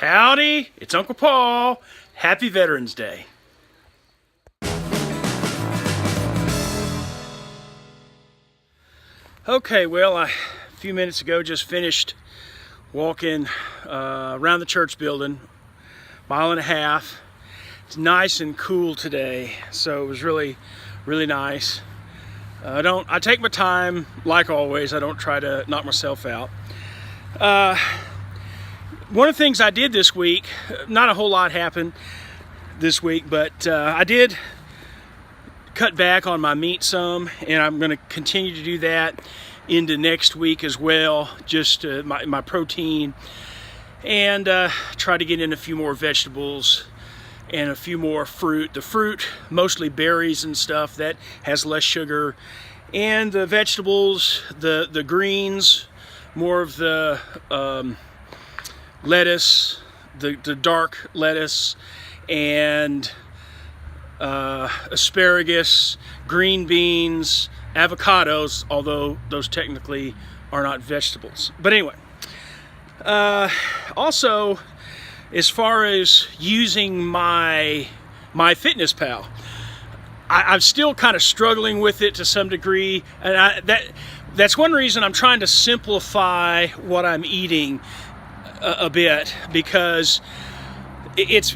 Howdy, it's Uncle Paul. Happy Veterans Day. Okay, well, a few minutes ago just finished walking around the church building, mile and a half. It's nice and cool today, so it was really nice. I take my time, like always. I don't try to knock myself out. One of the things I did this week, not a whole lot happened this week, but I did cut back on my meat some, and I'm going to continue to do that into next week as well, just my protein, and try to get in a few more vegetables and a few more fruit. The fruit, mostly berries and stuff, that has less sugar, and the vegetables, the greens, more of the lettuce, the dark lettuce, and asparagus, green beans, avocados, although those technically are not vegetables. But anyway, also, as far as using my MyFitnessPal, I'm still kind of struggling with it to some degree, and that's one reason I'm trying to simplify what I'm eating a bit, because it's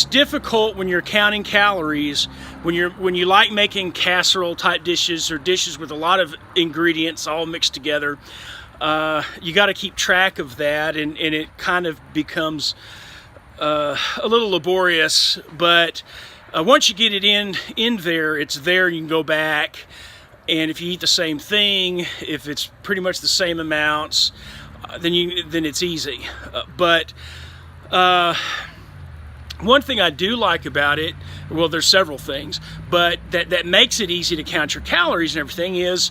difficult when you're counting calories, when you like making casserole type dishes or dishes with a lot of ingredients all mixed together. You got to keep track of that, and it kind of becomes a little laborious. But once you get it in there, it's there. You can go back, and if you eat the same thing, if it's pretty much the same amounts, then it's easy. But one thing I do like about it, well, there's several things, but that makes it easy to count your calories and everything, is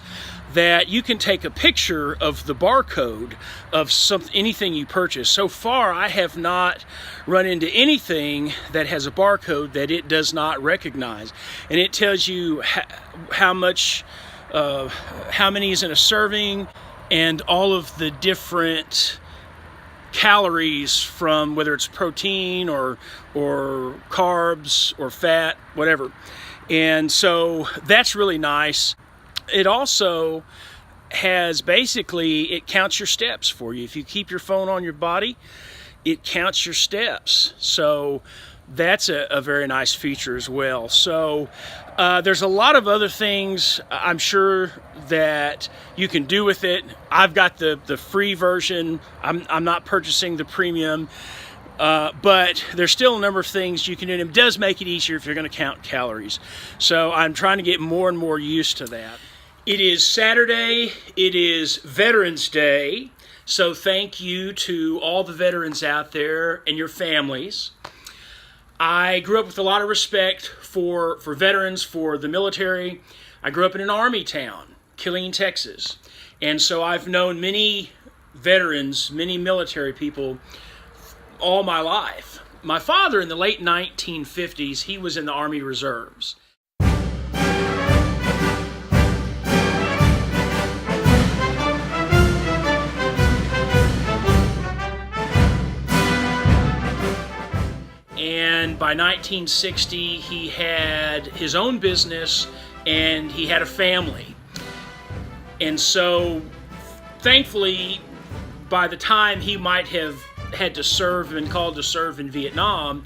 that you can take a picture of the barcode of anything you purchase. So far, I have not run into anything that has a barcode that it does not recognize, and it tells you how much, how many is in a serving, and all of the different calories from whether it's protein or carbs or fat, whatever. And so that's really nice. It also has, basically, it counts your steps for you. If you keep your phone on your body, it counts your steps. So that's a very nice feature as well. So there's a lot of other things I'm sure that you can do with it. I've got the free version. I'm not purchasing the premium, but there's still a number of things you can do. And it does make it easier if you're going to count calories. So I'm trying to get more and more used to that. It is Saturday. It is Veterans Day. So thank you to all the veterans out there and your families. I grew up with a lot of respect for veterans, for the military. I grew up in an Army town, Killeen, Texas. And so I've known many veterans, many military people all my life. My father, in the late 1950s, he was in the Army Reserves. And by 1960, he had his own business and he had a family. And so, thankfully, by the time he might have had to serve and called to serve in Vietnam,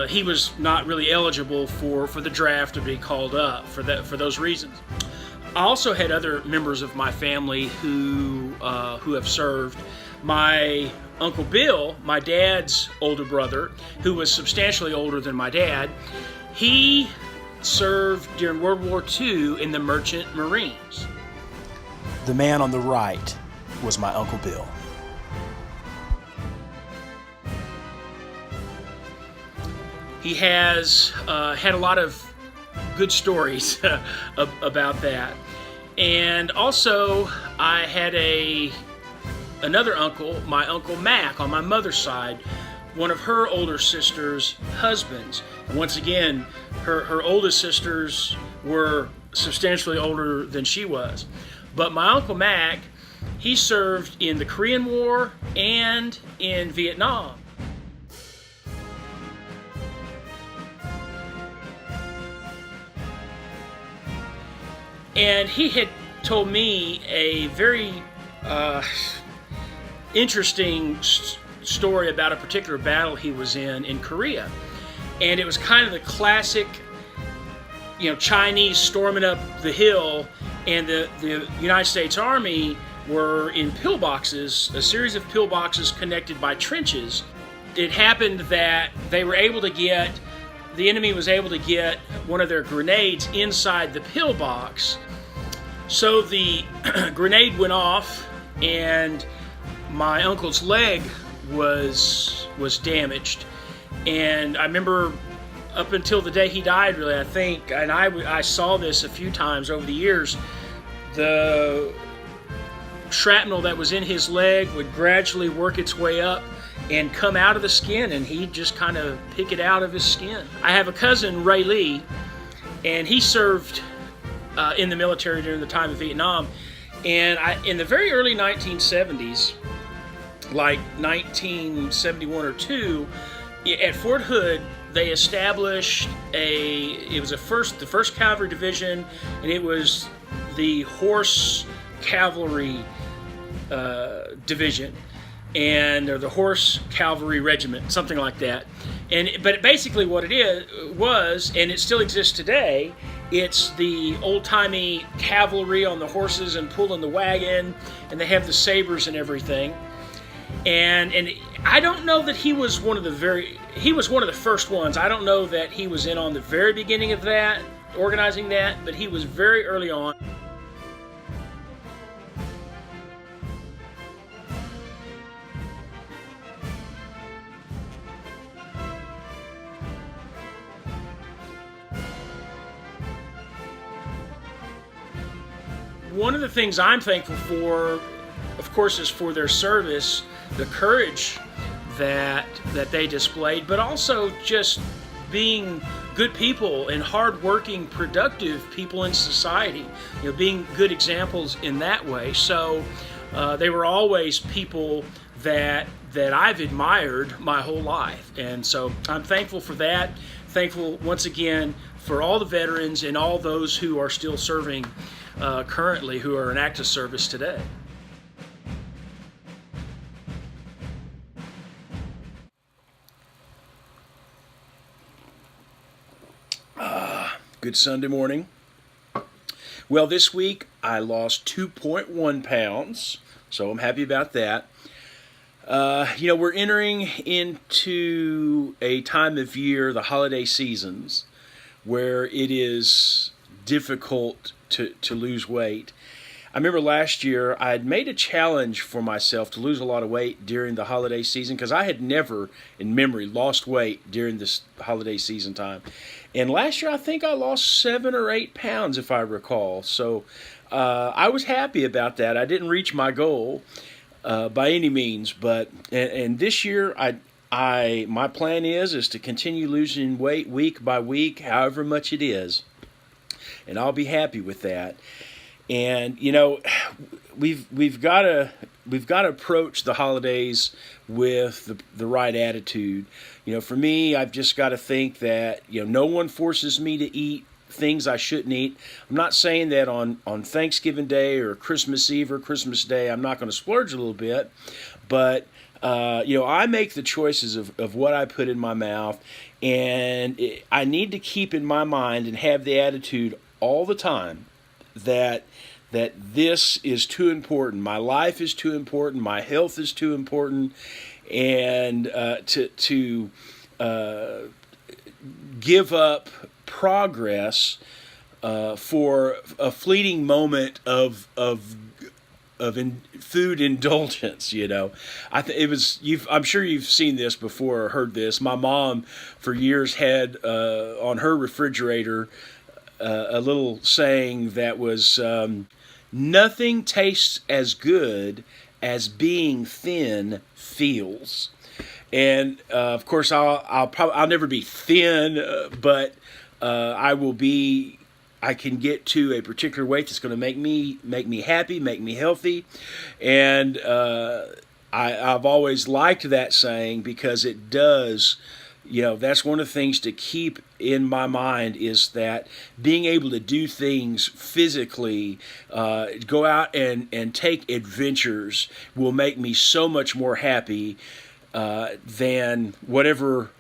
he was not really eligible for the draft to be called up for those reasons. I also had other members of my family who have served. My Uncle Bill, my dad's older brother, who was substantially older than my dad, he served during World War II in the Merchant Marines. The man on the right was my Uncle Bill. He has had a lot of good stories about that. And also, I had another uncle, my Uncle Mac, on my mother's side, one of her older sister's husbands. And once again, her oldest sisters were substantially older than she was. But my Uncle Mac He served in the Korean War and in Vietnam. And he had told me a very interesting story about a particular battle he was in Korea. And it was kind of the classic, Chinese storming up the hill, and the United States Army were in pillboxes, a series of pillboxes connected by trenches. It happened that the enemy was able to get one of their grenades inside the pillbox. So the grenade went off, and my uncle's leg was damaged. And I remember up until the day he died, really, I think, and I saw this a few times over the years, the shrapnel that was in his leg would gradually work its way up and come out of the skin, and he'd just kind of pick it out of his skin. I have a cousin, Ray Lee, and he served in the military during the time of Vietnam. And in the very early 1970s, like 1971 or 2, at Fort Hood, they established the first Cavalry Division, and it was the Horse Cavalry Division, or the Horse Cavalry Regiment, something like that. But basically what it was, and it still exists today, it's the old-timey cavalry on the horses and pulling the wagon, and they have the sabers and everything. And I don't know that he was one of the first ones. I don't know that he was in on the very beginning of that, organizing that, but he was very early on. One of the things I'm thankful for, of course, is for their service, the courage that they displayed, but also just being good people and hardworking, productive people in society, being good examples in that way. So they were always people that I've admired my whole life. And so I'm thankful for that. Thankful once again for all the veterans and all those who are still serving currently, who are in active service today. Good Sunday morning. Well, this week I lost 2.1 pounds, so I'm happy about that. We're entering into a time of year, the holiday seasons, where it is difficult to lose weight. I remember last year I had made a challenge for myself to lose a lot of weight during the holiday season, because I had never in memory lost weight during this holiday season time. And last year I think I lost 7 or 8 pounds, if I recall. So I was happy about that. I didn't reach my goal by any means, but and this year my plan is to continue losing weight week by week, however much it is, and I'll be happy with that. And we've got to approach the holidays with the right attitude. For me, I've just got to think that no one forces me to eat things I shouldn't eat. I'm not saying that on Thanksgiving Day or Christmas Eve or Christmas Day I'm not going to splurge a little bit, but I make the choices of what I put in my mouth, and I need to keep in my mind and have the attitude all the time that this is too important. My life is too important. My health is too important, and to give up progress for a fleeting moment of food indulgence. I'm sure you've seen this before or heard this. My mom for years had on her refrigerator a little saying that was, nothing tastes as good as being thin feels. And of course I'll never be thin, but I will be I can get to a particular weight that's going to make me happy, make me healthy, and I've always liked that saying because it does. That's one of the things to keep in my mind is that being able to do things physically, go out and take adventures will make me so much more happy than whatever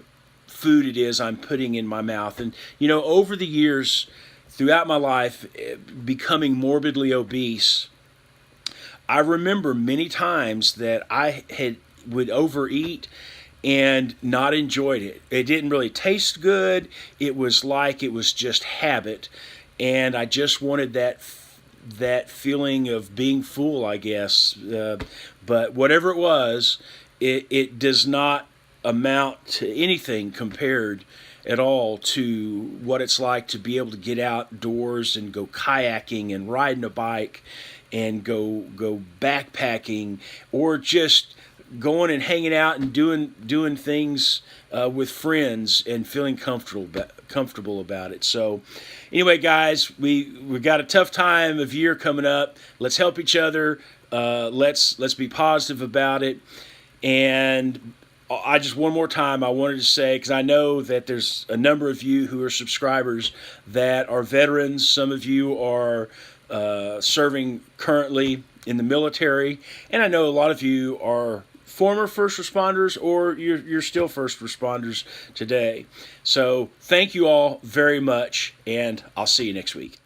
food it is I'm putting in my mouth. And, over the years, throughout my life, becoming morbidly obese, I remember many times that I would overeat and not enjoyed it. It didn't really taste good. It was like it was just habit, and I just wanted that feeling of being full, I guess. But whatever it was, it does not amount to anything compared at all to what it's like to be able to get outdoors and go kayaking and riding a bike and go backpacking, or just going and hanging out and doing things with friends and feeling comfortable about it. So anyway, guys, we've got a tough time of year coming up. Let's help each other. Let's be positive about it. And I just, one more time, I wanted to say, because I know that there's a number of you who are subscribers that are veterans. Some of you are serving currently in the military, and I know a lot of you are former first responders, or you're still first responders today. So thank you all very much, and I'll see you next week.